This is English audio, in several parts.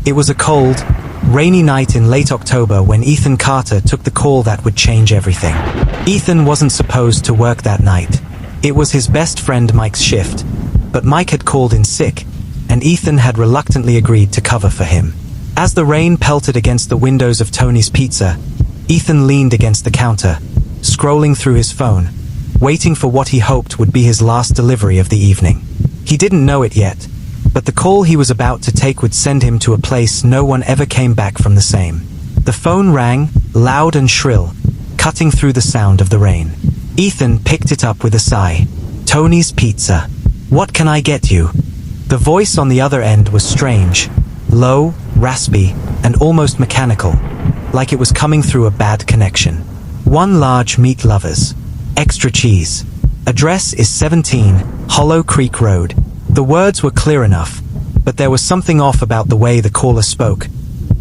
It was a cold, rainy night in late October when Ethan Carter took the call that would change everything. Ethan wasn't supposed to work that night. It was his best friend Mike's shift, but Mike had called in sick, and Ethan had reluctantly agreed to cover for him. As the rain pelted against the windows of Tony's Pizza, Ethan leaned against the counter, scrolling through his phone, waiting for what he hoped would be his last delivery of the evening. He didn't know it yet, but the call he was about to take would send him to a place no one ever came back from the same. The phone rang, loud and shrill, cutting through the sound of the rain. Ethan picked it up with a sigh. Tony's Pizza. What can I get you? The voice on the other end was strange, low, raspy, and almost mechanical, like it was coming through a bad connection. One large meat lovers. Extra cheese. Address is 17 Hollow Creek Road. The words were clear enough, but there was something off about the way the caller spoke,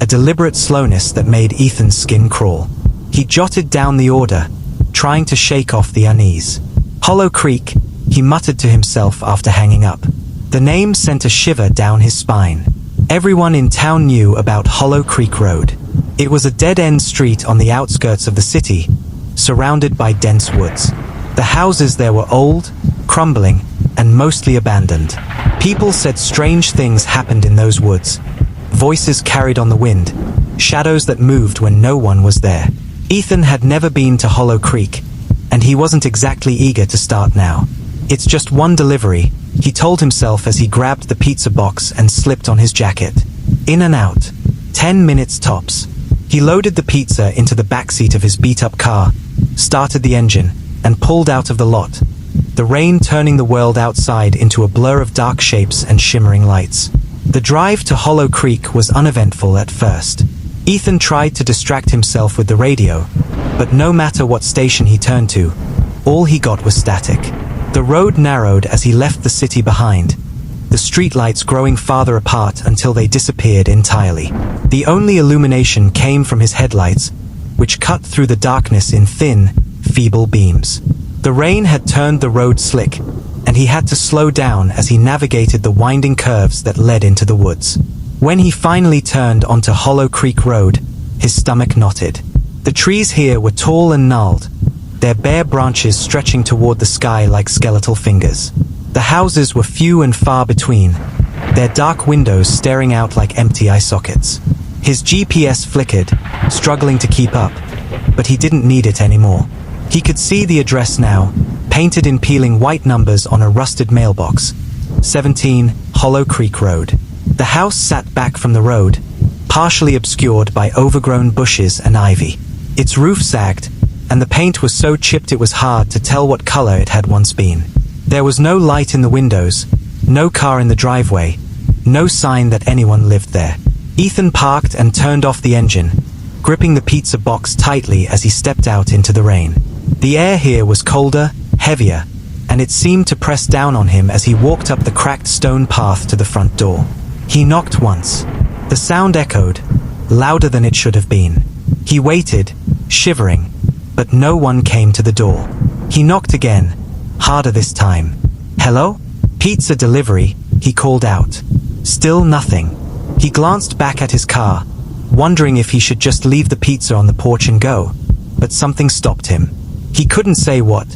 a deliberate slowness that made Ethan's skin crawl. He jotted down the order, trying to shake off the unease. Hollow Creek, he muttered to himself after hanging up. The name sent a shiver down his spine. Everyone in town knew about Hollow Creek Road. It was a dead-end street on the outskirts of the city, surrounded by dense woods. The houses there were old, crumbling, and mostly abandoned. People said strange things happened in those woods. Voices carried on the wind, shadows that moved when no one was there. Ethan had never been to Hollow Creek, and he wasn't exactly eager to start now. It's just one delivery, he told himself as he grabbed the pizza box and slipped on his jacket. In and out. 10 minutes tops. He loaded the pizza into the backseat of his beat-up car, started the engine, and pulled out of the lot, the rain turning the world outside into a blur of dark shapes and shimmering lights. The drive to Hollow Creek was uneventful at first. Ethan tried to distract himself with the radio, but no matter what station he turned to, all he got was static. The road narrowed as he left the city behind, the streetlights growing farther apart until they disappeared entirely. The only illumination came from his headlights, which cut through the darkness in thin, feeble beams. The rain had turned the road slick, and he had to slow down as he navigated the winding curves that led into the woods. When he finally turned onto Hollow Creek Road, his stomach knotted. The trees here were tall and gnarled, their bare branches stretching toward the sky like skeletal fingers. The houses were few and far between, their dark windows staring out like empty eye sockets. His GPS flickered, struggling to keep up, but he didn't need it anymore. He could see the address now, painted in peeling white numbers on a rusted mailbox. 17 Hollow Creek Road. The house sat back from the road, partially obscured by overgrown bushes and ivy. Its roof sagged, and the paint was so chipped it was hard to tell what color it had once been. There was no light in the windows, no car in the driveway, no sign that anyone lived there. Ethan parked and turned off the engine, gripping the pizza box tightly as he stepped out into the rain. The air here was colder, heavier, and it seemed to press down on him as he walked up the cracked stone path to the front door. He knocked once. The sound echoed, louder than it should have been. He waited, shivering, but no one came to the door. He knocked again, harder this time. "Hello? Pizza delivery," he called out. Still nothing. He glanced back at his car, wondering if he should just leave the pizza on the porch and go, but something stopped him. He couldn't say what,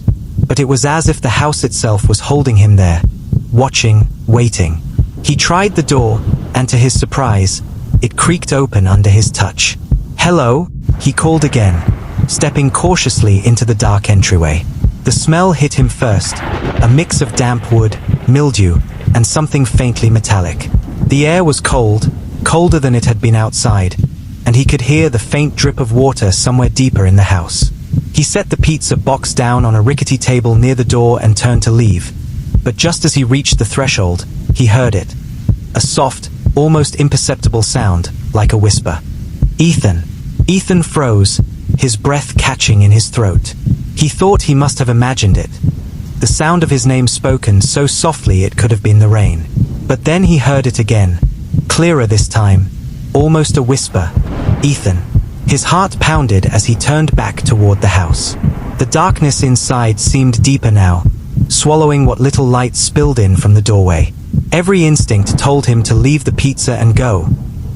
but it was as if the house itself was holding him there, watching, waiting. He tried the door, and to his surprise, it creaked open under his touch. "Hello," he called again, stepping cautiously into the dark entryway. The smell hit him first, a mix of damp wood, mildew, and something faintly metallic. The air was cold, colder than it had been outside, and he could hear the faint drip of water somewhere deeper in the house. He set the pizza box down on a rickety table near the door and turned to leave, but just as he reached the threshold, he heard it. A soft, almost imperceptible sound, like a whisper. "Ethan." Ethan froze, his breath catching in his throat. He thought he must have imagined it. The sound of his name spoken so softly it could have been the rain. But then he heard it again, clearer this time, almost a whisper. "Ethan." His heart pounded as he turned back toward the house. The darkness inside seemed deeper now, swallowing what little light spilled in from the doorway. Every instinct told him to leave the pizza and go,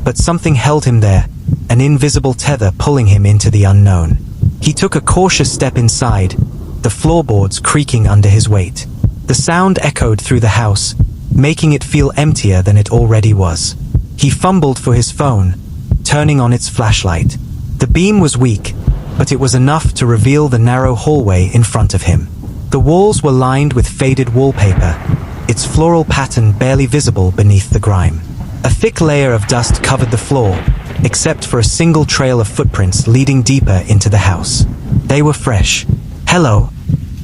but something held him there, an invisible tether pulling him into the unknown. He took a cautious step inside, the floorboards creaking under his weight. The sound echoed through the house, making it feel emptier than it already was. He fumbled for his phone, turning on its flashlight. The beam was weak, but it was enough to reveal the narrow hallway in front of him. The walls were lined with faded wallpaper, its floral pattern barely visible beneath the grime. A thick layer of dust covered the floor, except for a single trail of footprints leading deeper into the house. They were fresh. "Hello,"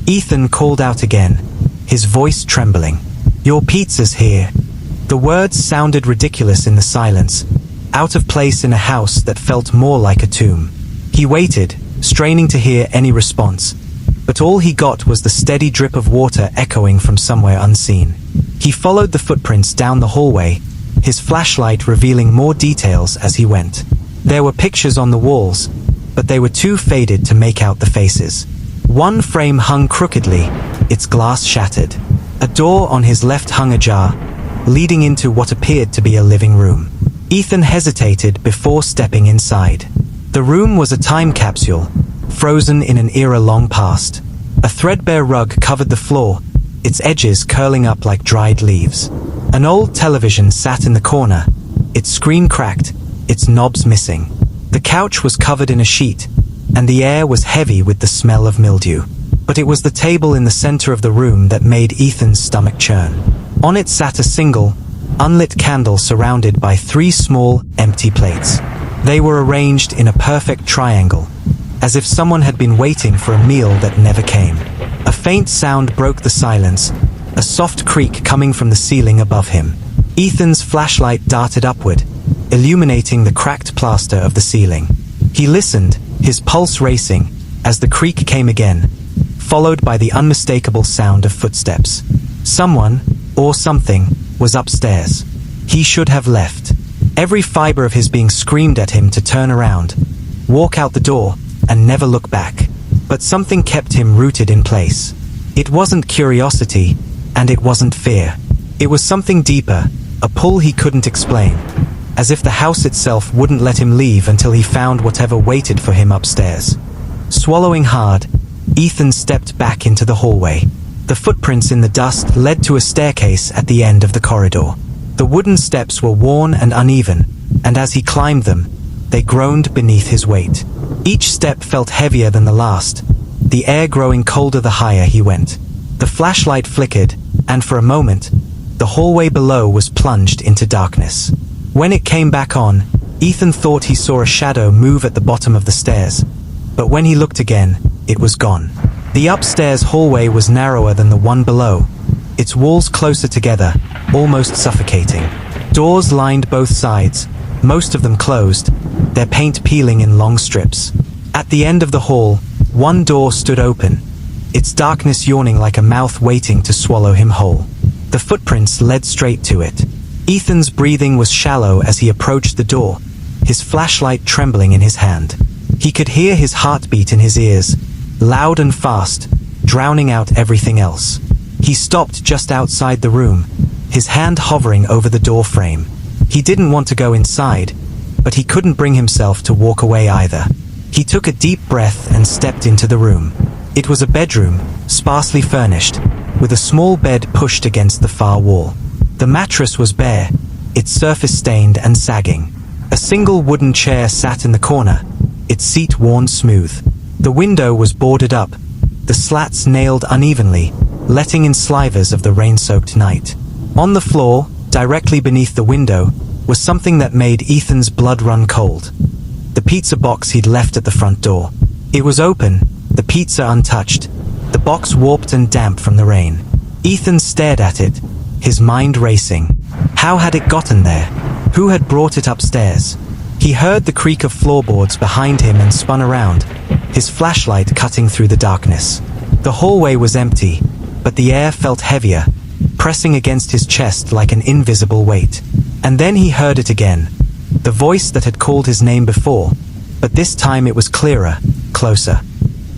Ethan called out again, his voice trembling. "Your pizza's here." The words sounded ridiculous in the silence, out of place in a house that felt more like a tomb. He waited, straining to hear any response, but all he got was the steady drip of water echoing from somewhere unseen. He followed the footprints down the hallway, his flashlight revealing more details as he went. There were pictures on the walls, but they were too faded to make out the faces. One frame hung crookedly, its glass shattered. A door on his left hung ajar, leading into what appeared to be a living room. Ethan hesitated before stepping inside. The room was a time capsule, frozen in an era long past. A threadbare rug covered the floor, its edges curling up like dried leaves. An old television sat in the corner, its screen cracked, its knobs missing. The couch was covered in a sheet, and the air was heavy with the smell of mildew. But it was the table in the center of the room that made Ethan's stomach churn. On it sat a single, unlit candle surrounded by 3 small, empty plates. They were arranged in a perfect triangle, as if someone had been waiting for a meal that never came. A faint sound broke the silence, a soft creak coming from the ceiling above him. Ethan's flashlight darted upward, illuminating the cracked plaster of the ceiling. He listened, his pulse racing, as the creak came again, followed by the unmistakable sound of footsteps. Someone, or something, was upstairs. He should have left. Every fiber of his being screamed at him to turn around, walk out the door, and never look back. But something kept him rooted in place. It wasn't curiosity, and it wasn't fear. It was something deeper, a pull he couldn't explain, as if the house itself wouldn't let him leave until he found whatever waited for him upstairs. Swallowing hard, Ethan stepped back into the hallway. The footprints in the dust led to a staircase at the end of the corridor. The wooden steps were worn and uneven, and as he climbed them, they groaned beneath his weight. Each step felt heavier than the last, the air growing colder the higher he went. The flashlight flickered, and for a moment, the hallway below was plunged into darkness. When it came back on, Ethan thought he saw a shadow move at the bottom of the stairs, but when he looked again, it was gone. The upstairs hallway was narrower than the one below, its walls closer together, almost suffocating. Doors lined both sides, most of them closed, their paint peeling in long strips. At the end of the hall, one door stood open, its darkness yawning like a mouth waiting to swallow him whole. The footprints led straight to it. Ethan's breathing was shallow as he approached the door, his flashlight trembling in his hand. He could hear his heartbeat in his ears, loud and fast, drowning out everything else. He stopped just outside the room, his hand hovering over the door frame. He didn't want to go inside, but he couldn't bring himself to walk away either. He took a deep breath and stepped into the room. It was a bedroom, sparsely furnished, with a small bed pushed against the far wall. The mattress was bare, its surface stained and sagging. A single wooden chair sat in the corner, its seat worn smooth. The window was boarded up, the slats nailed unevenly, letting in slivers of the rain-soaked night. On the floor, directly beneath the window, was something that made Ethan's blood run cold. The pizza box he'd left at the front door. It was open, the pizza untouched, the box warped and damp from the rain. Ethan stared at it, his mind racing. How had it gotten there? Who had brought it upstairs? He heard the creak of floorboards behind him and spun around, his flashlight cutting through the darkness. The hallway was empty, but the air felt heavier, pressing against his chest like an invisible weight. And then he heard it again, the voice that had called his name before, but this time it was clearer, closer.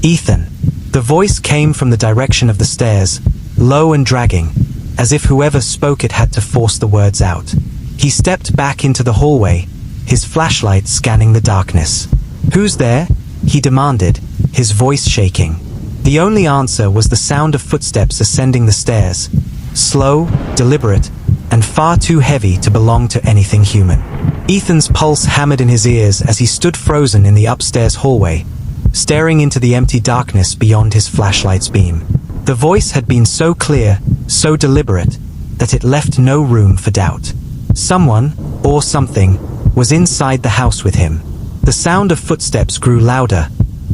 Ethan. The voice came from the direction of the stairs, low and dragging, as if whoever spoke it had to force the words out. He stepped back into the hallway, his flashlight scanning the darkness. "Who's there?" he demanded, his voice shaking. The only answer was the sound of footsteps ascending the stairs, slow, deliberate, and far too heavy to belong to anything human. Ethan's pulse hammered in his ears as he stood frozen in the upstairs hallway, staring into the empty darkness beyond his flashlight's beam. The voice had been so clear, so deliberate, that it left no room for doubt. Someone, or something, was inside the house with him. The sound of footsteps grew louder,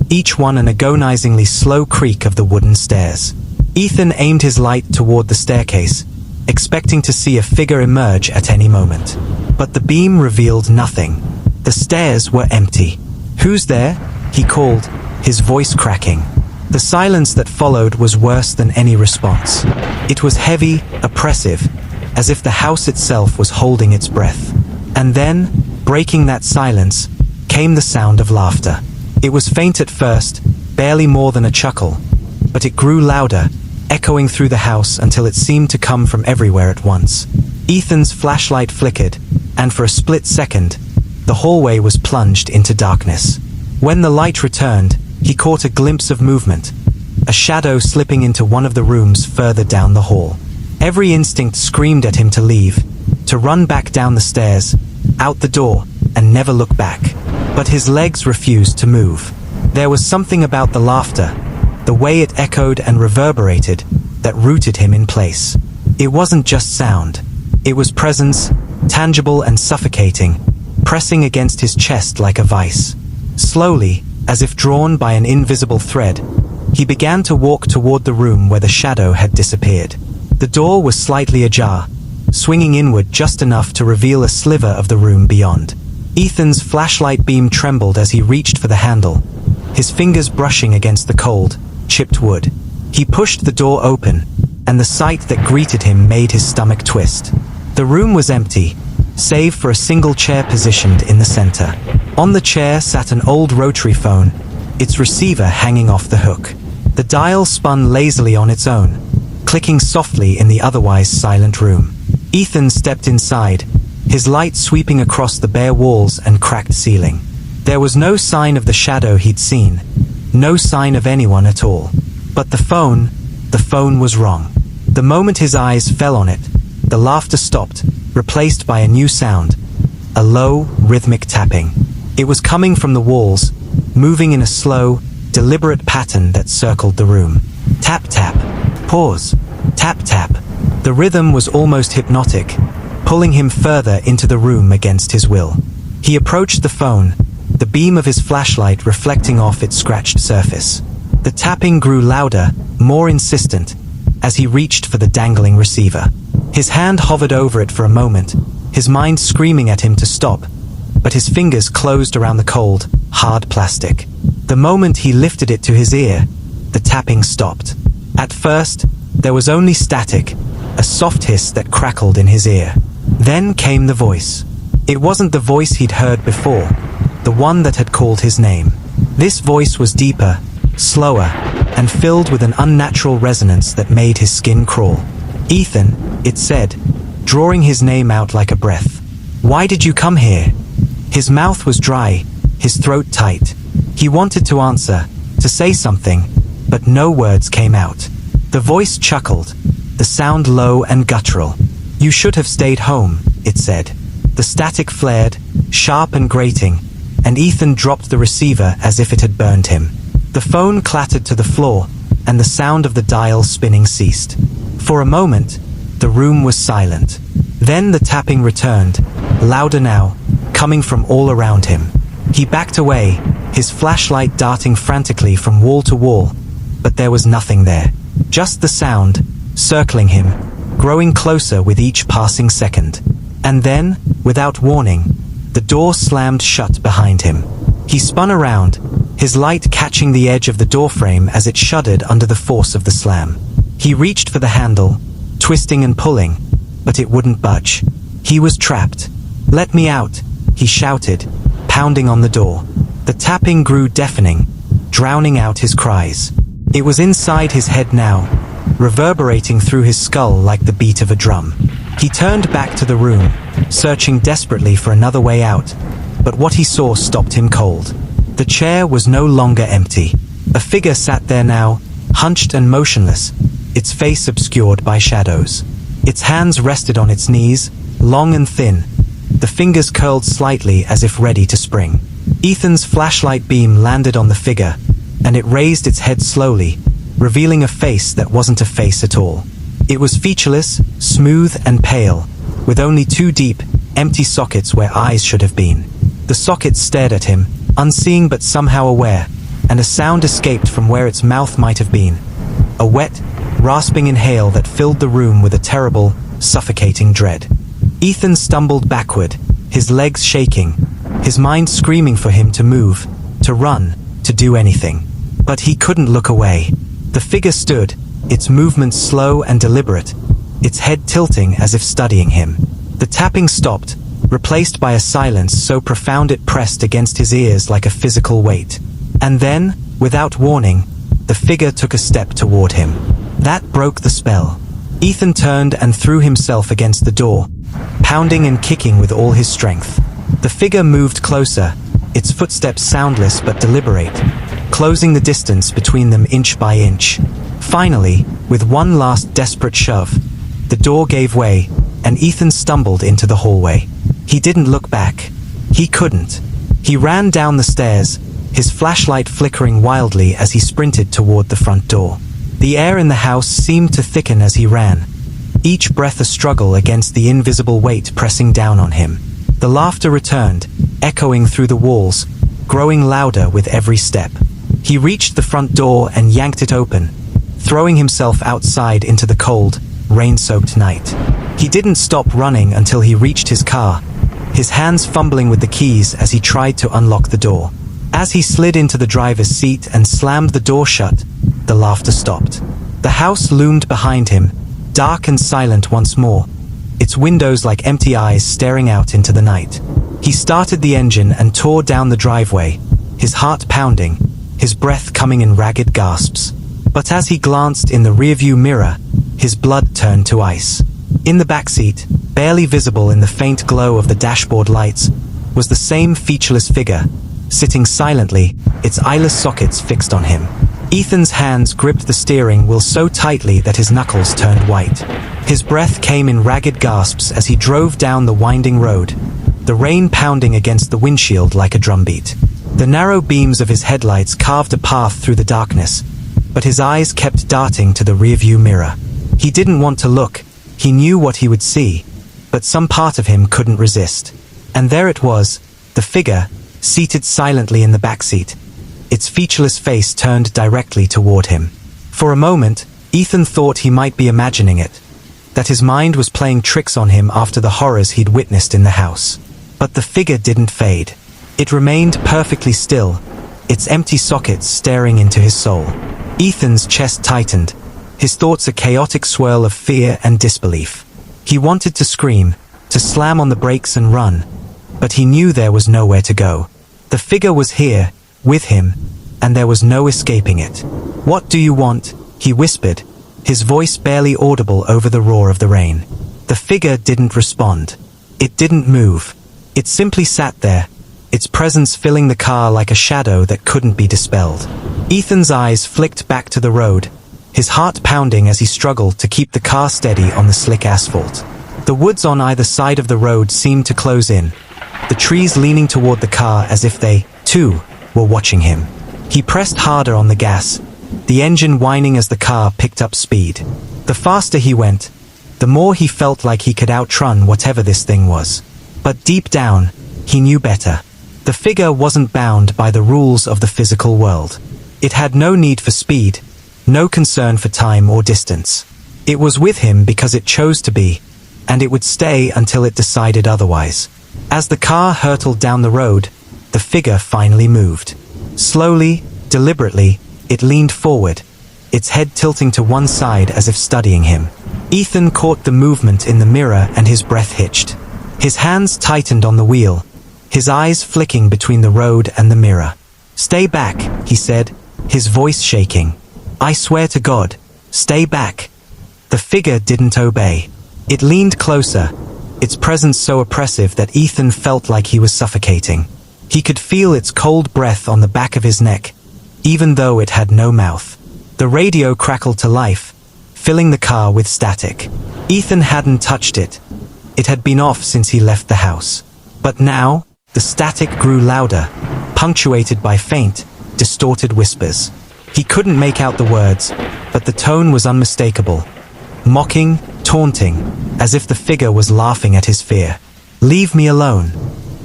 each one an agonizingly slow creak of the wooden stairs. Ethan aimed his light toward the staircase, expecting to see a figure emerge at any moment. But the beam revealed nothing. The stairs were empty. "Who's there?" he called, his voice cracking. The silence that followed was worse than any response. It was heavy, oppressive, as if the house itself was holding its breath. And then, breaking that silence, came the sound of laughter. It was faint at first, barely more than a chuckle, but it grew louder, echoing through the house until it seemed to come from everywhere at once. Ethan's flashlight flickered, and for a split second, the hallway was plunged into darkness. When the light returned, he caught a glimpse of movement, a shadow slipping into one of the rooms further down the hall. Every instinct screamed at him to leave, to run back down the stairs, out the door, and never look back. But his legs refused to move. There was something about the laughter, the way it echoed and reverberated, that rooted him in place. It wasn't just sound. It was presence, tangible and suffocating, pressing against his chest like a vice. Slowly, as if drawn by an invisible thread, he began to walk toward the room where the shadow had disappeared. The door was slightly ajar, swinging inward just enough to reveal a sliver of the room beyond. Ethan's flashlight beam trembled as he reached for the handle, his fingers brushing against the cold, chipped wood. He pushed the door open, and the sight that greeted him made his stomach twist. The room was empty, save for a single chair positioned in the center. On the chair sat an old rotary phone, its receiver hanging off the hook. The dial spun lazily on its own, clicking softly in the otherwise silent room. Ethan stepped inside, his light sweeping across the bare walls and cracked ceiling. There was no sign of the shadow he'd seen, no sign of anyone at all. But the phone was wrong. The moment his eyes fell on it, the laughter stopped, replaced by a new sound, a low, rhythmic tapping. It was coming from the walls, moving in a slow, deliberate pattern that circled the room. Tap tap, pause, tap tap. The rhythm was almost hypnotic, pulling him further into the room against his will. He approached the phone, the beam of his flashlight reflecting off its scratched surface. The tapping grew louder, more insistent, as he reached for the dangling receiver. His hand hovered over it for a moment, his mind screaming at him to stop, but his fingers closed around the cold, hard plastic. The moment he lifted it to his ear, the tapping stopped. At first, there was only static, a soft hiss that crackled in his ear. Then came the voice. It wasn't the voice he'd heard before, the one that had called his name. This voice was deeper, slower, and filled with an unnatural resonance that made his skin crawl. "Ethan," it said, drawing his name out like a breath. "Why did you come here?" His mouth was dry, his throat tight. He wanted to answer, to say something, but no words came out. The voice chuckled, the sound low and guttural. "You should have stayed home," it said. The static flared, sharp and grating, and Ethan dropped the receiver as if it had burned him. The phone clattered to the floor, and the sound of the dial spinning ceased. For a moment, the room was silent. Then the tapping returned, louder now, coming from all around him. He backed away, his flashlight darting frantically from wall to wall, but there was nothing there. Just the sound, circling him, growing closer with each passing second. And then, without warning, the door slammed shut behind him. He spun around, his light catching the edge of the doorframe as it shuddered under the force of the slam. He reached for the handle, twisting and pulling, but it wouldn't budge. He was trapped. "Let me out," he shouted, pounding on the door. The tapping grew deafening, drowning out his cries. It was inside his head now, reverberating through his skull like the beat of a drum. He turned back to the room, searching desperately for another way out, but what he saw stopped him cold. The chair was no longer empty. A figure sat there now, hunched and motionless, its face obscured by shadows. Its hands rested on its knees, long and thin, the fingers curled slightly as if ready to spring. Ethan's flashlight beam landed on the figure, and it raised its head slowly, revealing a face that wasn't a face at all. It was featureless, smooth and pale, with only two deep, empty sockets where eyes should have been. The sockets stared at him, unseeing but somehow aware, and a sound escaped from where its mouth might have been. A wet, rasping inhale that filled the room with a terrible, suffocating dread. Ethan stumbled backward, his legs shaking, his mind screaming for him to move, to run, to do anything. But he couldn't look away. The figure stood, its movements slow and deliberate, its head tilting as if studying him. The tapping stopped, replaced by a silence so profound it pressed against his ears like a physical weight. And then, without warning, the figure took a step toward him. That broke the spell. Ethan turned and threw himself against the door, pounding and kicking with all his strength. The figure moved closer, its footsteps soundless but deliberate, closing the distance between them inch by inch. Finally, with one last desperate shove, the door gave way, and Ethan stumbled into the hallway. He didn't look back. He couldn't. He ran down the stairs, his flashlight flickering wildly as he sprinted toward the front door. The air in the house seemed to thicken as he ran, each breath a struggle against the invisible weight pressing down on him. The laughter returned, echoing through the walls, growing louder with every step. He reached the front door and yanked it open, throwing himself outside into the cold, rain-soaked night. He didn't stop running until he reached his car, his hands fumbling with the keys as he tried to unlock the door. As he slid into the driver's seat and slammed the door shut, the laughter stopped. The house loomed behind him, dark and silent once more, its windows like empty eyes staring out into the night. He started the engine and tore down the driveway, his heart pounding, his breath coming in ragged gasps. But as he glanced in the rearview mirror, his blood turned to ice. In the backseat, barely visible in the faint glow of the dashboard lights, was the same featureless figure, sitting silently, its eyeless sockets fixed on him. Ethan's hands gripped the steering wheel so tightly that his knuckles turned white. His breath came in ragged gasps as he drove down the winding road, the rain pounding against the windshield like a drumbeat. The narrow beams of his headlights carved a path through the darkness, but his eyes kept darting to the rearview mirror. He didn't want to look. He knew what he would see, but some part of him couldn't resist. And there it was, the figure, seated silently in the backseat, its featureless face turned directly toward him. For a moment, Ethan thought he might be imagining it, that his mind was playing tricks on him after the horrors he'd witnessed in the house. But the figure didn't fade. It remained perfectly still, its empty sockets staring into his soul. Ethan's chest tightened, his thoughts a chaotic swirl of fear and disbelief. He wanted to scream, to slam on the brakes and run, but he knew there was nowhere to go. The figure was here, with him, and there was no escaping it. "What do you want?" he whispered, his voice barely audible over the roar of the rain. The figure didn't respond. It didn't move. It simply sat there, its presence filling the car like a shadow that couldn't be dispelled. Ethan's eyes flicked back to the road, his heart pounding as he struggled to keep the car steady on the slick asphalt. The woods on either side of the road seemed to close in, the trees leaning toward the car as if they, too, were watching him. He pressed harder on the gas, the engine whining as the car picked up speed. The faster he went, the more he felt like he could outrun whatever this thing was. But deep down, he knew better. The figure wasn't bound by the rules of the physical world. It had no need for speed, no concern for time or distance. It was with him because it chose to be, and it would stay until it decided otherwise. As the car hurtled down the road, the figure finally moved. Slowly, deliberately, it leaned forward, its head tilting to one side as if studying him. Ethan caught the movement in the mirror and his breath hitched. His hands tightened on the wheel, his eyes flicking between the road and the mirror. "Stay back," he said, his voice shaking. "I swear to God, stay back." The figure didn't obey. It leaned closer, its presence so oppressive that Ethan felt like he was suffocating. He could feel its cold breath on the back of his neck, even though it had no mouth. The radio crackled to life, filling the car with static. Ethan hadn't touched it. It had been off since he left the house. But now, the static grew louder, punctuated by faint, distorted whispers. He couldn't make out the words, but the tone was unmistakable. Mocking, taunting, as if the figure was laughing at his fear. "Leave me alone,"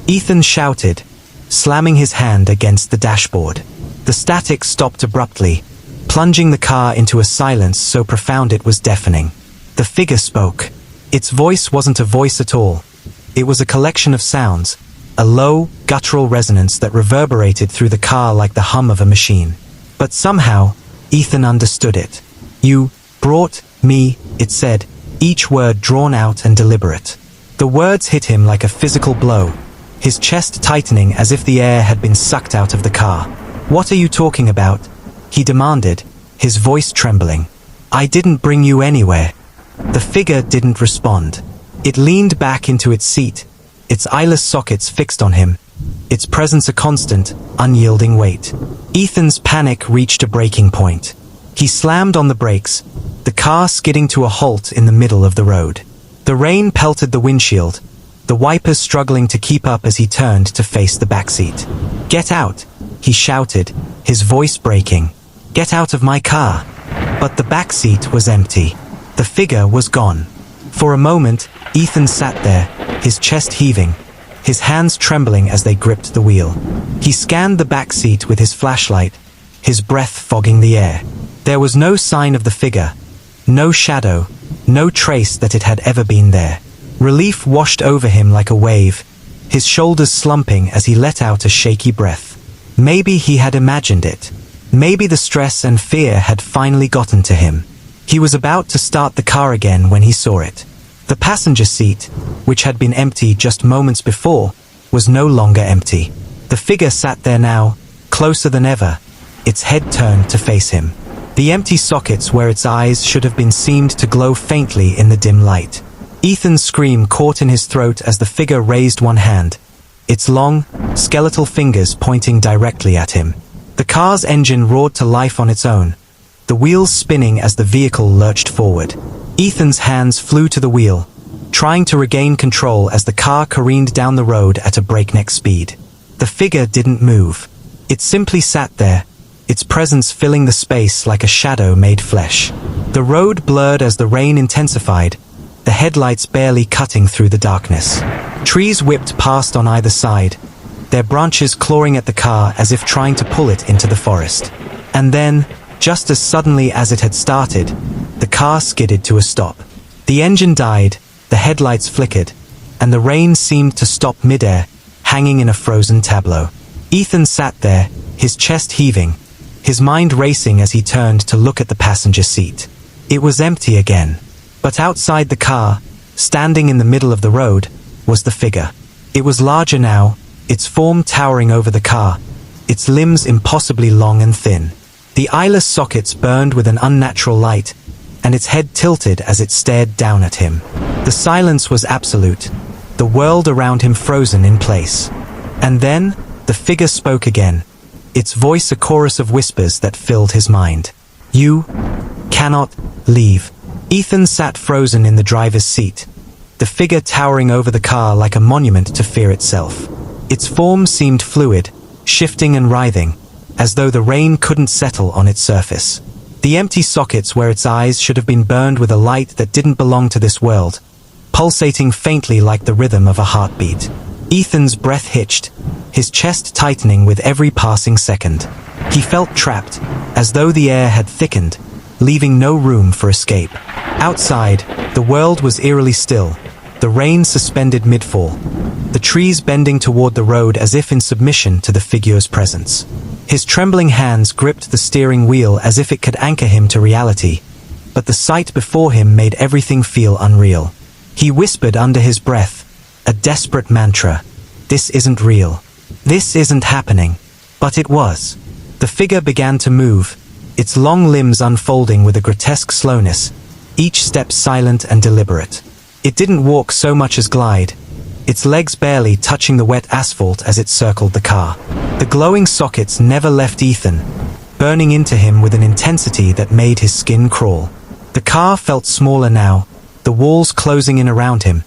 Ethan shouted, slamming his hand against the dashboard. The static stopped abruptly, plunging the car into a silence so profound it was deafening. The figure spoke. Its voice wasn't a voice at all. It was a collection of sounds, a low, guttural resonance that reverberated through the car like the hum of a machine. But somehow, Ethan understood it. "You brought me," it said, each word drawn out and deliberate. The words hit him like a physical blow, his chest tightening as if the air had been sucked out of the car. "What are you talking about?" he demanded, his voice trembling. "I didn't bring you anywhere." The figure didn't respond. It leaned back into its seat, its eyeless sockets fixed on him, its presence a constant, unyielding weight. Ethan's panic reached a breaking point. He slammed on the brakes, the car skidding to a halt in the middle of the road. The rain pelted the windshield, the wipers struggling to keep up as he turned to face the backseat. "Get out," he shouted, his voice breaking. "Get out of my car." But the backseat was empty. The figure was gone. For a moment, Ethan sat there, his chest heaving, his hands trembling as they gripped the wheel. He scanned the back seat with his flashlight, his breath fogging the air. There was no sign of the figure, no shadow, no trace that it had ever been there. Relief washed over him like a wave, his shoulders slumping as he let out a shaky breath. Maybe he had imagined it. Maybe the stress and fear had finally gotten to him. He was about to start the car again when he saw it. The passenger seat, which had been empty just moments before, was no longer empty. The figure sat there now, closer than ever, its head turned to face him. The empty sockets where its eyes should have been seemed to glow faintly in the dim light. Ethan's scream caught in his throat as the figure raised one hand, its long, skeletal fingers pointing directly at him. The car's engine roared to life on its own, the wheels spinning as the vehicle lurched forward. Ethan's hands flew to the wheel, trying to regain control as the car careened down the road at a breakneck speed. The figure didn't move. It simply sat there, its presence filling the space like a shadow made flesh. The road blurred as the rain intensified, the headlights barely cutting through the darkness. Trees whipped past on either side, their branches clawing at the car as if trying to pull it into the forest. And then, just as suddenly as it had started, the car skidded to a stop. The engine died, the headlights flickered, and the rain seemed to stop midair, hanging in a frozen tableau. Ethan sat there, his chest heaving, his mind racing as he turned to look at the passenger seat. It was empty again. But outside the car, standing in the middle of the road, was the figure. It was larger now, its form towering over the car, its limbs impossibly long and thin. The eyeless sockets burned with an unnatural light, and its head tilted as it stared down at him. The silence was absolute, the world around him frozen in place. And then, the figure spoke again, its voice a chorus of whispers that filled his mind. "You cannot leave." Ethan sat frozen in the driver's seat, the figure towering over the car like a monument to fear itself. Its form seemed fluid, shifting and writhing, as though the rain couldn't settle on its surface. The empty sockets where its eyes should have been burned with a light that didn't belong to this world, pulsating faintly like the rhythm of a heartbeat. Ethan's breath hitched, his chest tightening with every passing second. He felt trapped, as though the air had thickened, leaving no room for escape. Outside, the world was eerily still, the rain suspended mid-fall, the trees bending toward the road as if in submission to the figure's presence. His trembling hands gripped the steering wheel as if it could anchor him to reality, but the sight before him made everything feel unreal. He whispered under his breath, a desperate mantra, "This isn't real. This isn't happening." But it was. The figure began to move, its long limbs unfolding with a grotesque slowness, each step silent and deliberate. It didn't walk so much as glide. its legs barely touching the wet asphalt as it circled the car. The glowing sockets never left Ethan, burning into him with an intensity that made his skin crawl. The car felt smaller now, the walls closing in around him,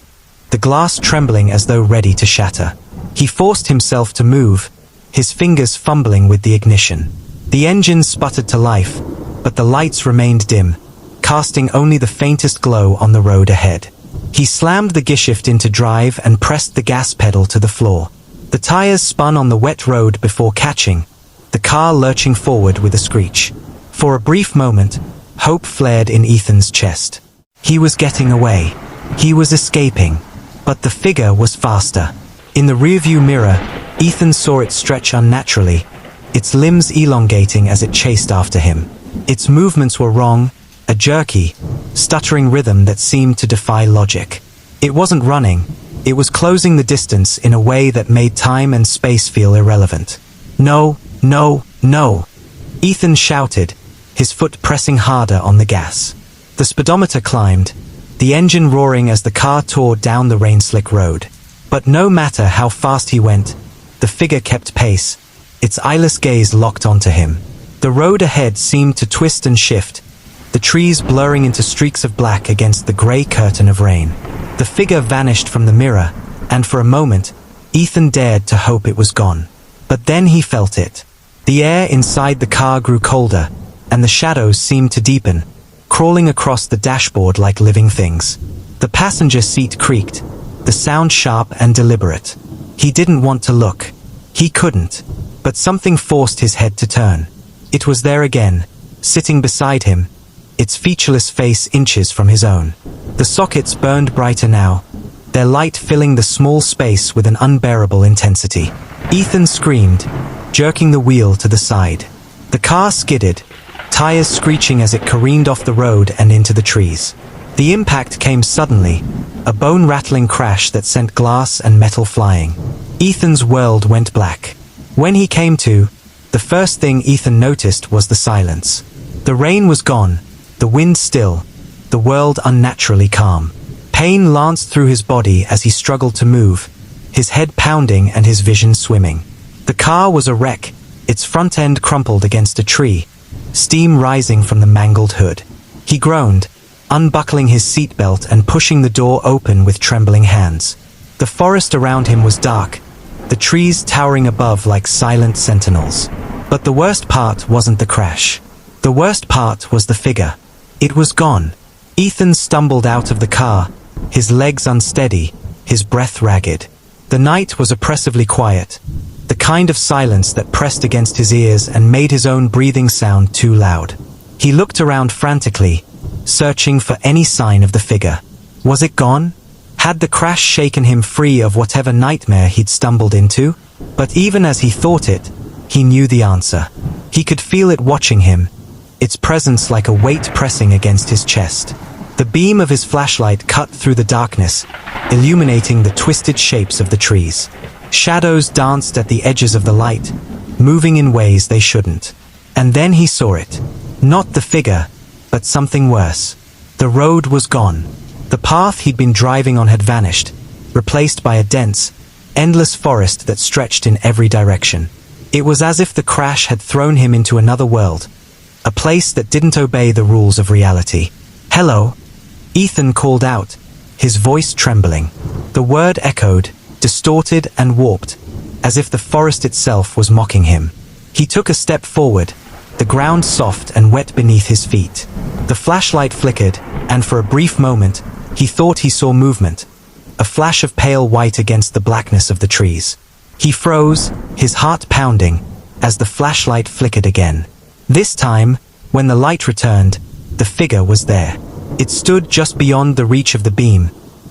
the glass trembling as though ready to shatter. He forced himself to move, his fingers fumbling with the ignition. The engine sputtered to life, but the lights remained dim, casting only the faintest glow on the road ahead. He slammed the gearshift into drive and pressed the gas pedal to the floor. The tires spun on the wet road before catching, the car lurching forward with a screech. For a brief moment, hope flared in Ethan's chest. He was getting away. He was escaping. But the figure was faster. In the rearview mirror, Ethan saw it stretch unnaturally, its limbs elongating as it chased after him. Its movements were wrong, a jerky, stuttering rhythm that seemed to defy logic. It wasn't running, it was closing the distance in a way that made time and space feel irrelevant. No, no, no! Ethan shouted, his foot pressing harder on the gas. The speedometer climbed, the engine roaring as the car tore down the rain-slick road. But no matter how fast he went, the figure kept pace, its eyeless gaze locked onto him. The road ahead seemed to twist and shift, the trees blurring into streaks of black against the grey curtain of rain. The figure vanished from the mirror, and for a moment, Ethan dared to hope it was gone. But then he felt it. The air inside the car grew colder, and the shadows seemed to deepen, crawling across the dashboard like living things. The passenger seat creaked, the sound sharp and deliberate. He didn't want to look. He couldn't. But something forced his head to turn. It was there again, sitting beside him, its featureless face inches from his own. The sockets burned brighter now, their light filling the small space with an unbearable intensity. Ethan screamed, jerking the wheel to the side. The car skidded, tires screeching as it careened off the road and into the trees. The impact came suddenly, a bone-rattling crash that sent glass and metal flying. Ethan's world went black. When he came to, the first thing Ethan noticed was the silence. The rain was gone, the wind still, the world unnaturally calm. Pain lanced through his body as he struggled to move, his head pounding and his vision swimming. The car was a wreck, its front end crumpled against a tree, steam rising from the mangled hood. He groaned, unbuckling his seatbelt and pushing the door open with trembling hands. The forest around him was dark, the trees towering above like silent sentinels. But the worst part wasn't the crash. The worst part was the figure. It was gone. Ethan stumbled out of the car, his legs unsteady, his breath ragged. The night was oppressively quiet, the kind of silence that pressed against his ears and made his own breathing sound too loud. He looked around frantically, searching for any sign of the figure. Was it gone? Had the crash shaken him free of whatever nightmare he'd stumbled into? But even as he thought it, he knew the answer. He could feel it watching him, its presence like a weight pressing against his chest. The beam of his flashlight cut through the darkness, illuminating the twisted shapes of the trees. Shadows danced at the edges of the light, moving in ways they shouldn't. And then he saw it. Not the figure, but something worse. The road was gone. The path he'd been driving on had vanished, replaced by a dense, endless forest that stretched in every direction. It was as if the crash had thrown him into another world, a place that didn't obey the rules of reality. "Hello," Ethan called out, his voice trembling. The word echoed, distorted and warped, as if the forest itself was mocking him. He took a step forward, the ground soft and wet beneath his feet. The flashlight flickered, and for a brief moment, he thought he saw movement, a flash of pale white against the blackness of the trees. He froze, his heart pounding, as the flashlight flickered again. This time, when the light returned, the figure was there. It stood just beyond the reach of the beam,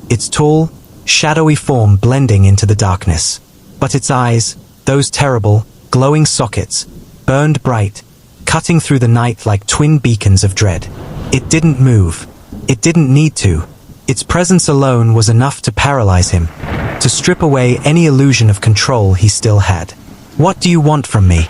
its tall, shadowy form blending into the darkness. But its eyes, those terrible, glowing sockets, burned bright, cutting through the night like twin beacons of dread. It didn't move. It didn't need to. Its presence alone was enough to paralyze him, to strip away any illusion of control he still had. "What do you want from me?"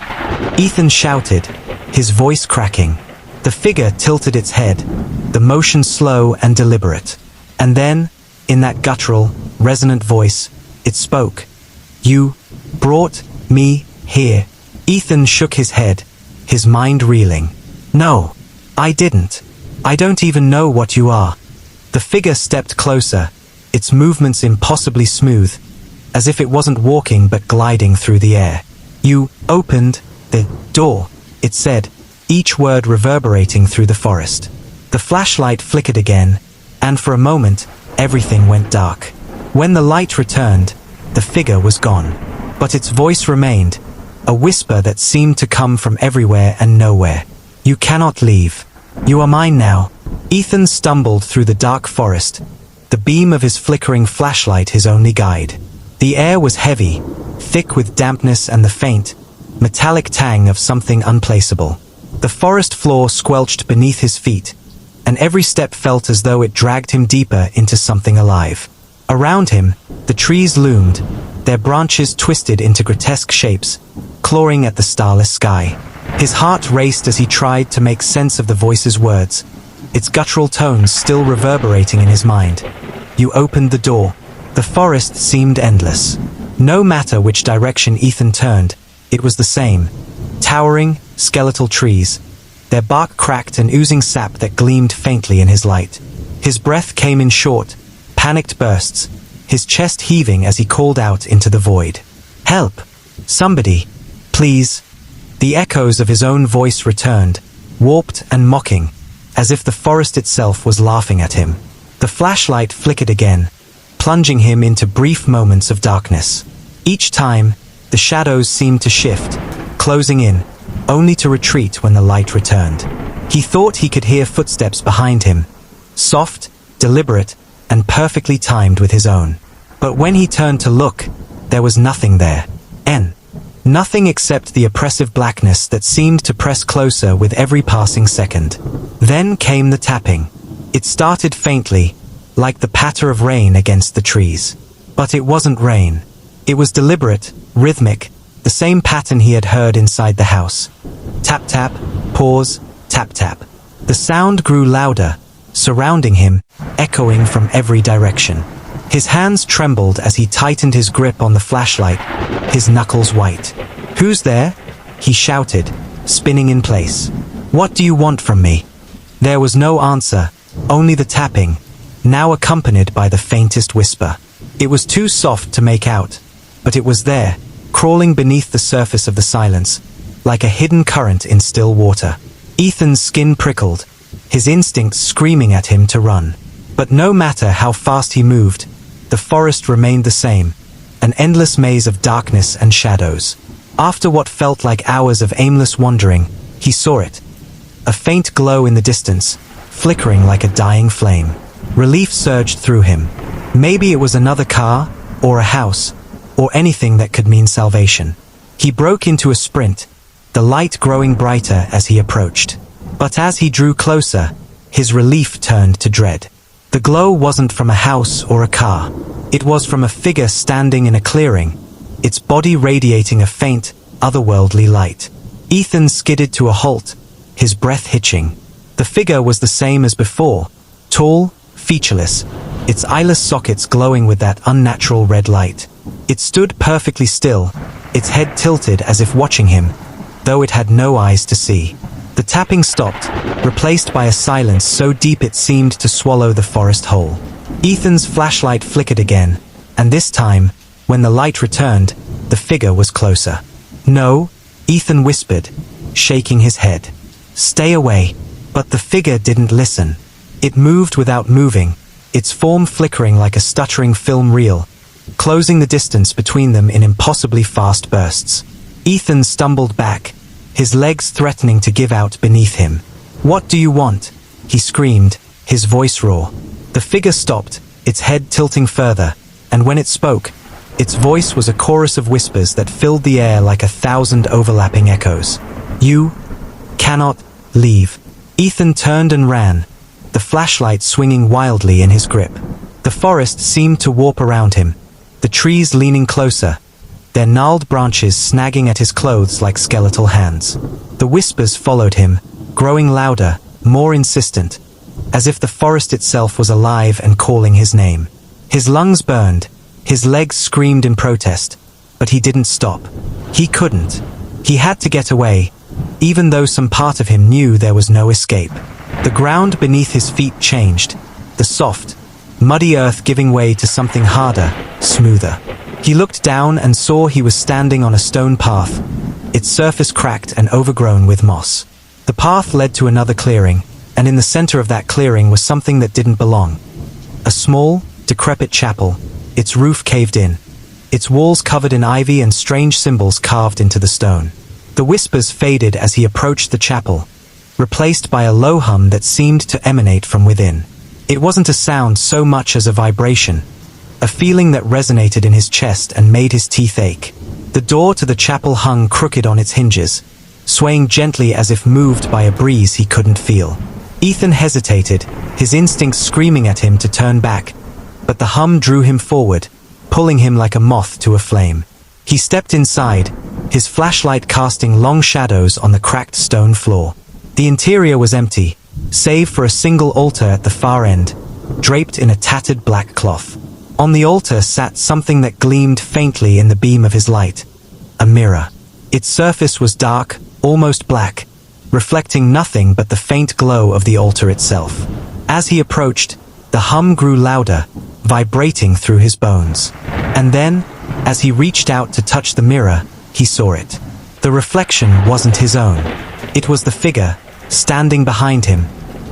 Ethan shouted, his voice cracking. The figure tilted its head, the motion slow and deliberate. And then, in that guttural, resonant voice, It spoke. "You brought me here." Ethan shook his head, his mind reeling. "No, I didn't. I don't even know what you are." The figure stepped closer, its movements impossibly smooth, as if it wasn't walking but gliding through the air. "You opened the door," it said, each word reverberating through the forest. The flashlight flickered again, and for a moment, everything went dark. When the light returned, the figure was gone. But its voice remained, a whisper that seemed to come from everywhere and nowhere. "You cannot leave. You are mine now." Ethan stumbled through the dark forest, the beam of his flickering flashlight his only guide. The air was heavy, thick with dampness and the faint, metallic tang of something unplaceable. The forest floor squelched beneath his feet, and every step felt as though it dragged him deeper into something alive. Around him, the trees loomed, their branches twisted into grotesque shapes, clawing at the starless sky. His heart raced as he tried to make sense of the voice's words, its guttural tones still reverberating in his mind. "You opened the door." The forest seemed endless. No matter which direction Ethan turned, it was the same. Towering, skeletal trees, their bark cracked and oozing sap that gleamed faintly in his light. His breath came in short, panicked bursts, his chest heaving as he called out into the void. "Help! Somebody! Please!" The echoes of his own voice returned, warped and mocking, as if the forest itself was laughing at him. The flashlight flickered again, plunging him into brief moments of darkness. Each time, the shadows seemed to shift, closing in, only to retreat when the light returned. He thought he could hear footsteps behind him, soft, deliberate, and perfectly timed with his own. But when he turned to look, there was nothing there. Nothing except the oppressive blackness that seemed to press closer with every passing second. Then came the tapping. It started faintly, like the patter of rain against the trees. But it wasn't rain. It was deliberate, rhythmic, the same pattern he had heard inside the house. Tap-tap, pause, tap-tap. The sound grew louder, surrounding him, echoing from every direction. His hands trembled as he tightened his grip on the flashlight, his knuckles white. "Who's there?" he shouted, spinning in place. "What do you want from me?" There was no answer, only the tapping, now accompanied by the faintest whisper. It was too soft to make out, but it was there, crawling beneath the surface of the silence, like a hidden current in still water. Ethan's skin prickled, his instincts screaming at him to run. But no matter how fast he moved, the forest remained the same, an endless maze of darkness and shadows. After what felt like hours of aimless wandering, he saw it. A faint glow in the distance, flickering like a dying flame. Relief surged through him. Maybe it was another car, or a house, or anything that could mean salvation. He broke into a sprint, the light growing brighter as he approached. But as he drew closer, his relief turned to dread. The glow wasn't from a house or a car. It was from a figure standing in a clearing, its body radiating a faint, otherworldly light. Ethan skidded to a halt, his breath hitching. The figure was the same as before, tall, featureless, its eyeless sockets glowing with that unnatural red light. It stood perfectly still, its head tilted as if watching him, though it had no eyes to see. The tapping stopped, replaced by a silence so deep it seemed to swallow the forest whole. Ethan's flashlight flickered again, and this time, when the light returned, the figure was closer. "No," Ethan whispered, shaking his head. "Stay away." But the figure didn't listen. It moved without moving, its form flickering like a stuttering film reel, closing the distance between them in impossibly fast bursts. Ethan stumbled back, his legs threatening to give out beneath him. "What do you want?" he screamed, his voice raw. The figure stopped, its head tilting further, and when it spoke, its voice was a chorus of whispers that filled the air like 1,000 overlapping echoes. "You cannot leave." Ethan turned and ran, the flashlight swinging wildly in his grip. The forest seemed to warp around him, the trees leaning closer, their gnarled branches snagging at his clothes like skeletal hands. The whispers followed him, growing louder, more insistent, as if the forest itself was alive and calling his name. His lungs burned, His legs screamed in protest, but he didn't stop. He couldn't. He had to get away, even though some part of him knew there was no escape. The ground beneath his feet changed, the soft, muddy earth giving way to something harder, smoother. He looked down and saw he was standing on a stone path, its surface cracked and overgrown with moss. The path led to another clearing, and in the center of that clearing was something that didn't belong. A small, decrepit chapel, its roof caved in, its walls covered in ivy and strange symbols carved into the stone. The whispers faded as he approached the chapel, replaced by a low hum that seemed to emanate from within. It wasn't a sound so much as a vibration, a feeling that resonated in his chest and made his teeth ache. The door to the chapel hung crooked on its hinges, swaying gently as if moved by a breeze he couldn't feel. Ethan hesitated, his instincts screaming at him to turn back, but the hum drew him forward, pulling him like a moth to a flame. He stepped inside, his flashlight casting long shadows on the cracked stone floor. The interior was empty, save for a single altar at the far end, draped in a tattered black cloth. On the altar sat something that gleamed faintly in the beam of his light. A mirror. Its surface was dark, almost black, reflecting nothing but the faint glow of the altar itself. As he approached, the hum grew louder, vibrating through his bones. And then, as he reached out to touch the mirror, he saw it. The reflection wasn't his own. It was the figure, standing behind him,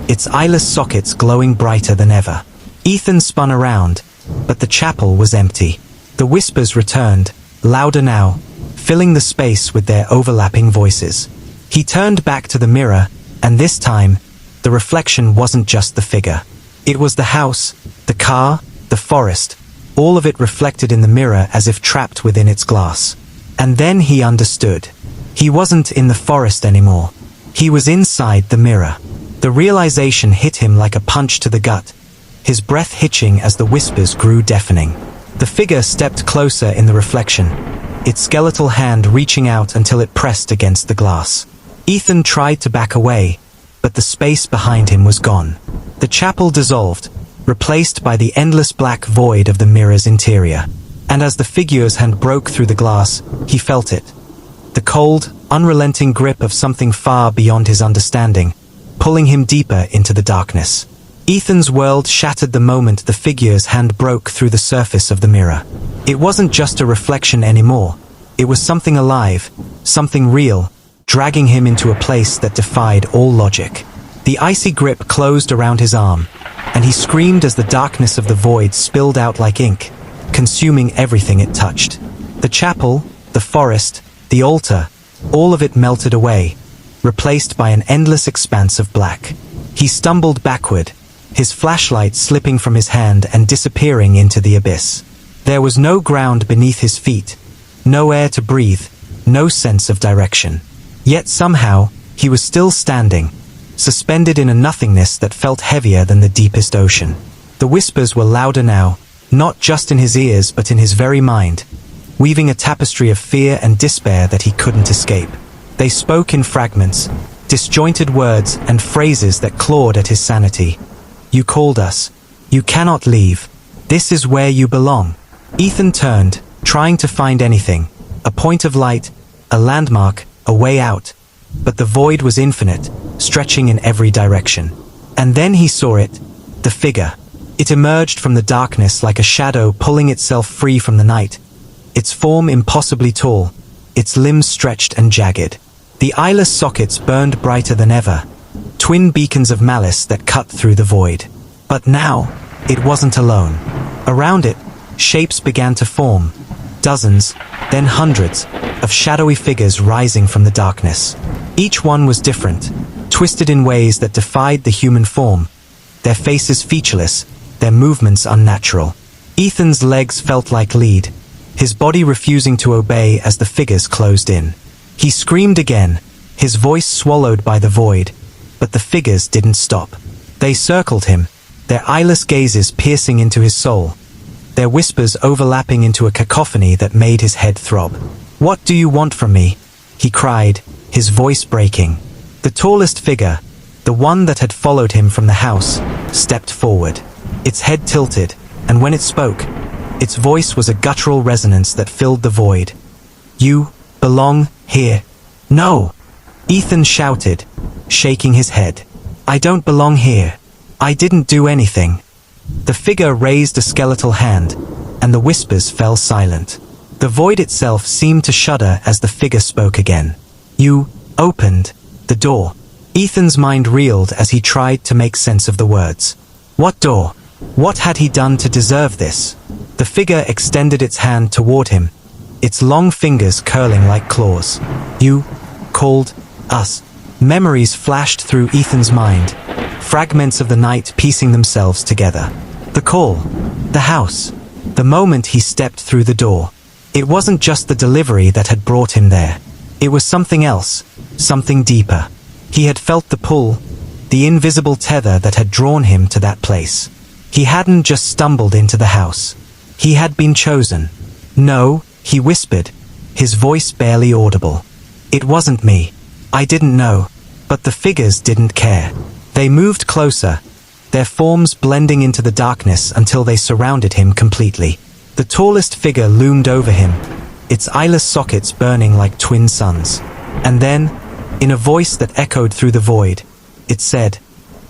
its eyeless sockets glowing brighter than ever. Ethan spun around, but the chapel was empty. The whispers returned, louder now, filling the space with their overlapping voices. He turned back to the mirror, and this time, the reflection wasn't just the figure. It was the house, the car, the forest, all of it reflected in the mirror as if trapped within its glass. And then he understood. He wasn't in the forest anymore. He was inside the mirror. The realization hit him like a punch to the gut, his breath hitching as the whispers grew deafening. The figure stepped closer in the reflection, its skeletal hand reaching out until it pressed against the glass. Ethan tried to back away, but the space behind him was gone. The chapel dissolved, replaced by the endless black void of the mirror's interior. And as the figure's hand broke through the glass, he felt it. The cold, unrelenting grip of something far beyond his understanding, pulling him deeper into the darkness. Ethan's world shattered the moment the figure's hand broke through the surface of the mirror. It wasn't just a reflection anymore. It was something alive, something real, dragging him into a place that defied all logic. The icy grip closed around his arm, and he screamed as the darkness of the void spilled out like ink, consuming everything it touched. The chapel, the forest, the altar, all of it melted away, replaced by an endless expanse of black. He stumbled backward, his flashlight slipping from his hand and disappearing into the abyss. There was no ground beneath his feet, no air to breathe, no sense of direction. Yet somehow, he was still standing, suspended in a nothingness that felt heavier than the deepest ocean. The whispers were louder now, not just in his ears but in his very mind, weaving a tapestry of fear and despair that he couldn't escape. They spoke in fragments, disjointed words and phrases that clawed at his sanity. "You called us. You cannot leave. This is where you belong." Ethan turned, trying to find anything, a point of light, a landmark, a way out. But the void was infinite, stretching in every direction. And then he saw it, the figure. It emerged from the darkness like a shadow pulling itself free from the night, its form impossibly tall, its limbs stretched and jagged. The eyeless sockets burned brighter than ever, twin beacons of malice that cut through the void. But now, it wasn't alone. Around it, shapes began to form, dozens, then hundreds, of shadowy figures rising from the darkness. Each one was different, twisted in ways that defied the human form, their faces featureless, their movements unnatural. Ethan's legs felt like lead, his body refusing to obey as the figures closed in. He screamed again, his voice swallowed by the void, but the figures didn't stop. They circled him, their eyeless gazes piercing into his soul, their whispers overlapping into a cacophony that made his head throb. "What do you want from me?" he cried, his voice breaking. The tallest figure, the one that had followed him from the house, stepped forward. Its head tilted, and when it spoke, Its voice was a guttural resonance that filled the void. "You belong here." "No!" Ethan shouted, shaking his head. "I don't belong here. I didn't do anything." The figure raised a skeletal hand, and the whispers fell silent. The void itself seemed to shudder as the figure spoke again. "You opened the door." Ethan's mind reeled as he tried to make sense of the words. What door? What had he done to deserve this? The figure extended its hand toward him, its long fingers curling like claws. "You called us." Memories flashed through Ethan's mind, fragments of the night piecing themselves together. The call, the house, the moment he stepped through the door. It wasn't just the delivery that had brought him there. It was something else, something deeper. He had felt the pull, the invisible tether that had drawn him to that place. He hadn't just stumbled into the house. He had been chosen. "No," he whispered, his voice barely audible. "It wasn't me. I didn't know." But the figures didn't care. They moved closer, their forms blending into the darkness until they surrounded him completely. The tallest figure loomed over him, its eyeless sockets burning like twin suns. And then, in a voice that echoed through the void, it said,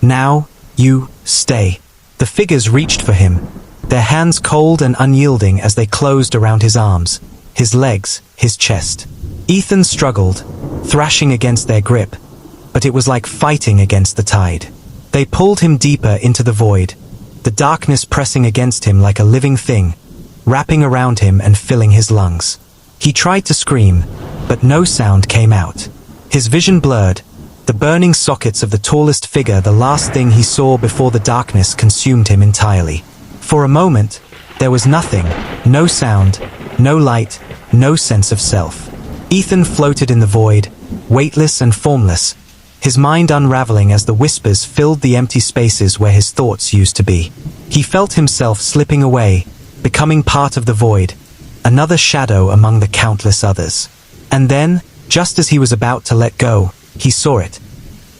"Now, you stay." The figures reached for him, their hands cold and unyielding as they closed around his arms, his legs, his chest. Ethan struggled, thrashing against their grip, but it was like fighting against the tide. They pulled him deeper into the void, the darkness pressing against him like a living thing, wrapping around him and filling his lungs. He tried to scream, but no sound came out. His vision blurred, the burning sockets of the tallest figure the last thing he saw before the darkness consumed him entirely. For a moment, there was nothing, no sound, no light, no sense of self. Ethan floated in the void, weightless and formless, his mind unraveling as the whispers filled the empty spaces where his thoughts used to be. He felt himself slipping away, becoming part of the void, another shadow among the countless others. And then, just as he was about to let go, he saw it.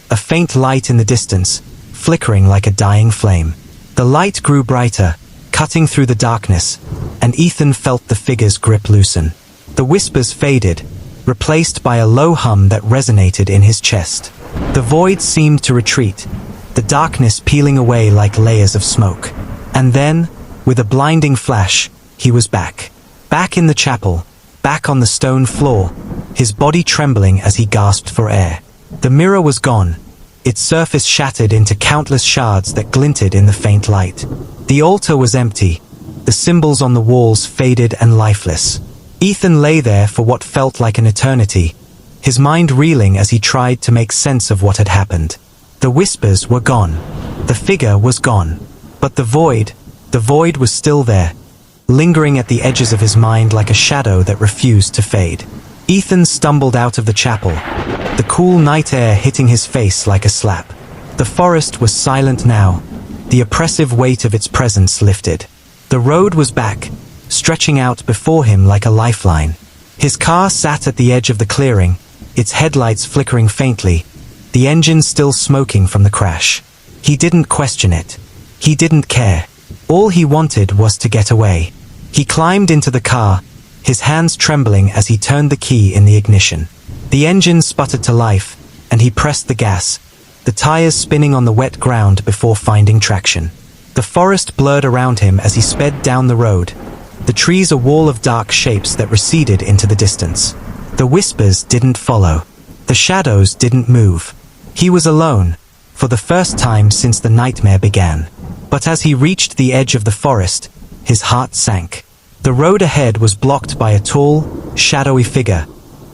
A faint light in the distance, flickering like a dying flame. The light grew brighter, cutting through the darkness, and Ethan felt the figure's grip loosen. The whispers faded, replaced by a low hum that resonated in his chest. The void seemed to retreat, the darkness peeling away like layers of smoke. And then, with a blinding flash, he was back. Back in the chapel, back on the stone floor, his body trembling as he gasped for air. The mirror was gone, its surface shattered into countless shards that glinted in the faint light. The altar was empty, the symbols on the walls faded and lifeless. Ethan lay there for what felt like an eternity, his mind reeling as he tried to make sense of what had happened. The whispers were gone. The figure was gone. But the void was still there, lingering at the edges of his mind like a shadow that refused to fade. Ethan stumbled out of the chapel, the cool night air hitting his face like a slap. The forest was silent now, the oppressive weight of its presence lifted. The road was back, stretching out before him like a lifeline. His car sat at the edge of the clearing, its headlights flickering faintly, the engine still smoking from the crash. He didn't question it. He didn't care. All he wanted was to get away. He climbed into the car, his hands trembling as he turned the key in the ignition. The engine sputtered to life, and he pressed the gas, the tires spinning on the wet ground before finding traction. The forest blurred around him as he sped down the road, the trees a wall of dark shapes that receded into the distance. The whispers didn't follow. The shadows didn't move. He was alone, for the first time since the nightmare began. But as he reached the edge of the forest, his heart sank. The road ahead was blocked by a tall, shadowy figure,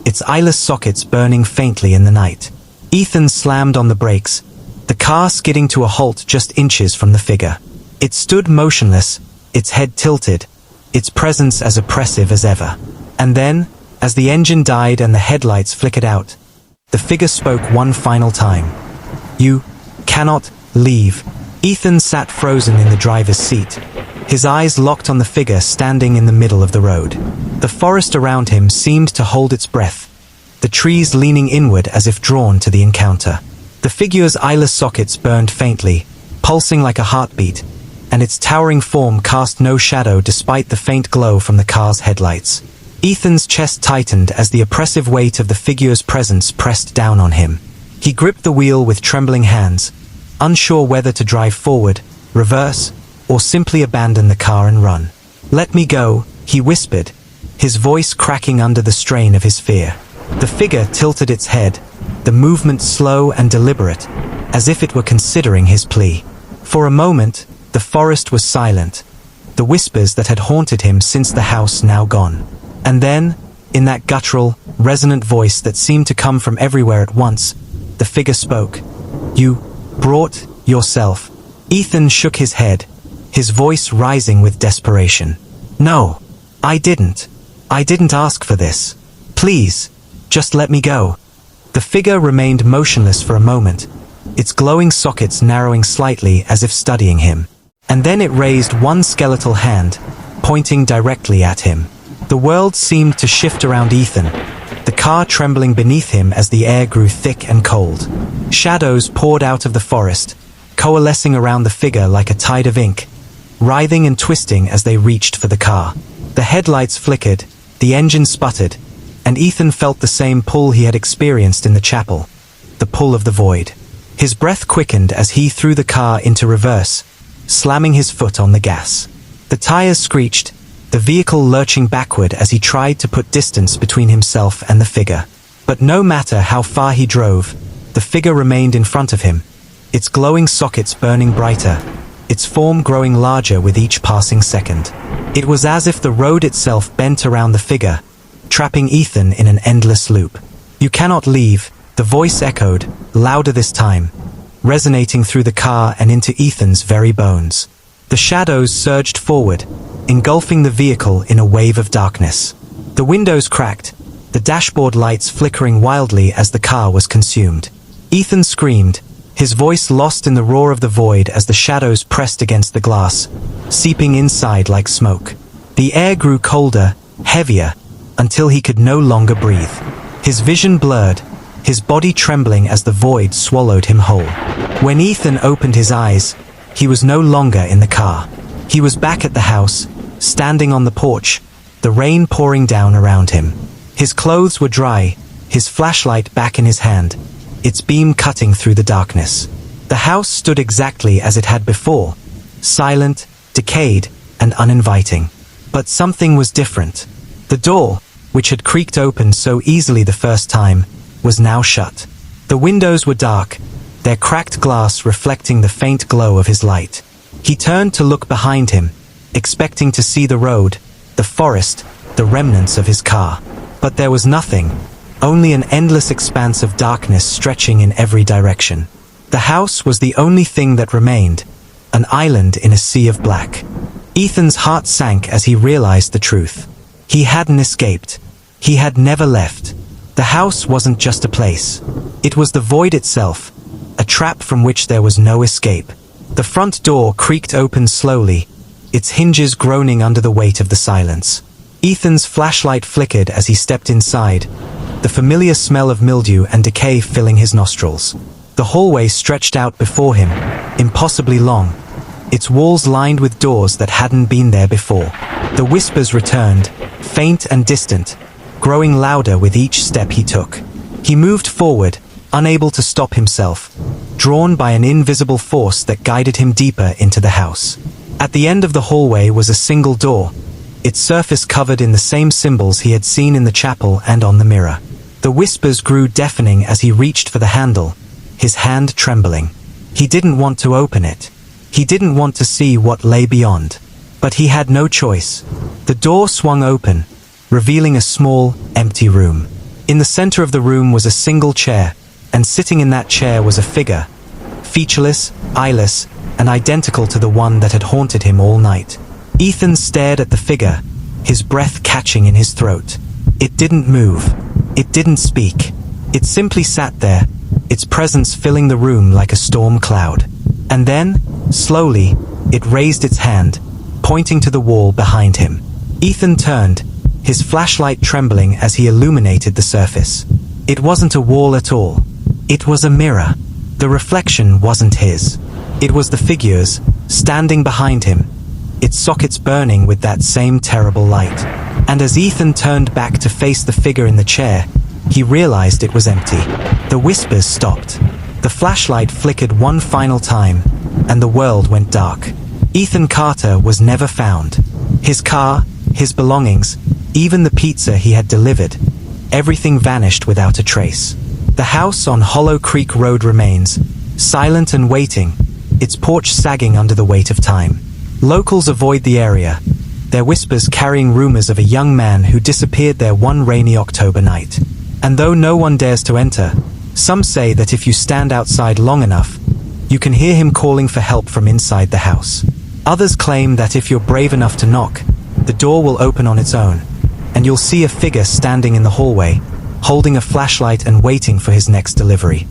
its eyeless sockets burning faintly in the night. Ethan slammed on the brakes, the car skidding to a halt just inches from the figure. It stood motionless, its head tilted, its presence as oppressive as ever. And then, as the engine died and the headlights flickered out, the figure spoke one final time. "You cannot leave." Ethan sat frozen in the driver's seat, his eyes locked on the figure standing in the middle of the road. The forest around him seemed to hold its breath, the trees leaning inward as if drawn to the encounter. The figure's eyeless sockets burned faintly, pulsing like a heartbeat, and its towering form cast no shadow despite the faint glow from the car's headlights. Ethan's chest tightened as the oppressive weight of the figure's presence pressed down on him. He gripped the wheel with trembling hands, unsure whether to drive forward, reverse, or simply abandon the car and run. "Let me go," he whispered, his voice cracking under the strain of his fear. The figure tilted its head, the movement slow and deliberate, as if it were considering his plea. For a moment, the forest was silent, the whispers that had haunted him since the house now gone. And then, in that guttural, resonant voice that seemed to come from everywhere at once, the figure spoke. "You brought yourself." Ethan shook his head, his voice rising with desperation. "No, I didn't. I didn't ask for this. Please, just let me go." The figure remained motionless for a moment, its glowing sockets narrowing slightly as if studying him. And then it raised one skeletal hand, pointing directly at him. The world seemed to shift around Ethan, the car trembling beneath him as the air grew thick and cold. Shadows poured out of the forest, coalescing around the figure like a tide of ink, writhing and twisting as they reached for the car. The headlights flickered, the engine sputtered, and Ethan felt the same pull he had experienced in the chapel, the pull of the void. His breath quickened as he threw the car into reverse, slamming his foot on the gas. The tires screeched, the vehicle lurching backward as he tried to put distance between himself and the figure. But no matter how far he drove, the figure remained in front of him, its glowing sockets burning brighter, its form growing larger with each passing second. It was as if the road itself bent around the figure, trapping Ethan in an endless loop. "You cannot leave," the voice echoed, louder this time, resonating through the car and into Ethan's very bones. The shadows surged forward, engulfing the vehicle in a wave of darkness. The windows cracked, the dashboard lights flickering wildly as the car was consumed. Ethan screamed, his voice lost in the roar of the void as the shadows pressed against the glass, seeping inside like smoke. The air grew colder, heavier, until he could no longer breathe. His vision blurred, his body trembling as the void swallowed him whole. When Ethan opened his eyes, he was no longer in the car. He was back at the house, standing on the porch, the rain pouring down around him. His clothes were dry, his flashlight back in his hand, its beam cutting through the darkness. The house stood exactly as it had before, silent, decayed, and uninviting. But something was different. The door, which had creaked open so easily the first time, was now shut. The windows were dark, their cracked glass reflecting the faint glow of his light. He turned to look behind him, expecting to see the road, the forest, the remnants of his car. But there was nothing, only an endless expanse of darkness stretching in every direction. The house was the only thing that remained, an island in a sea of black. Ethan's heart sank as he realized the truth. He hadn't escaped. He had never left. The house wasn't just a place. It was the void itself, a trap from which there was no escape. The front door creaked open slowly, its hinges groaning under the weight of the silence. Ethan's flashlight flickered as he stepped inside, the familiar smell of mildew and decay filling his nostrils. The hallway stretched out before him, impossibly long, its walls lined with doors that hadn't been there before. The whispers returned, faint and distant, growing louder with each step he took. He moved forward, unable to stop himself, drawn by an invisible force that guided him deeper into the house. At the end of the hallway was a single door, its surface covered in the same symbols he had seen in the chapel and on the mirror. The whispers grew deafening as he reached for the handle, his hand trembling. He didn't want to open it. He didn't want to see what lay beyond. But he had no choice. The door swung open, revealing a small, empty room. In the center of the room was a single chair, and sitting in that chair was a figure, featureless, eyeless, and identical to the one that had haunted him all night. Ethan stared at the figure, his breath catching in his throat. It didn't move. It didn't speak. It simply sat there, its presence filling the room like a storm cloud. And then, slowly, it raised its hand, pointing to the wall behind him. Ethan turned, his flashlight trembling as he illuminated the surface. It wasn't a wall at all. It was a mirror. The reflection wasn't his. It was the figure's, standing behind him, its sockets burning with that same terrible light. And as Ethan turned back to face the figure in the chair, he realized it was empty. The whispers stopped. The flashlight flickered one final time, and the world went dark. Ethan Carter was never found. His car, his belongings, even the pizza he had delivered, everything vanished without a trace. The house on Hollow Creek Road remains, silent and waiting, its porch sagging under the weight of time. Locals avoid the area, their whispers carrying rumors of a young man who disappeared there one rainy October night. And though no one dares to enter, some say that if you stand outside long enough, you can hear him calling for help from inside the house. Others claim that if you're brave enough to knock, the door will open on its own, and you'll see a figure standing in the hallway, holding a flashlight and waiting for his next delivery.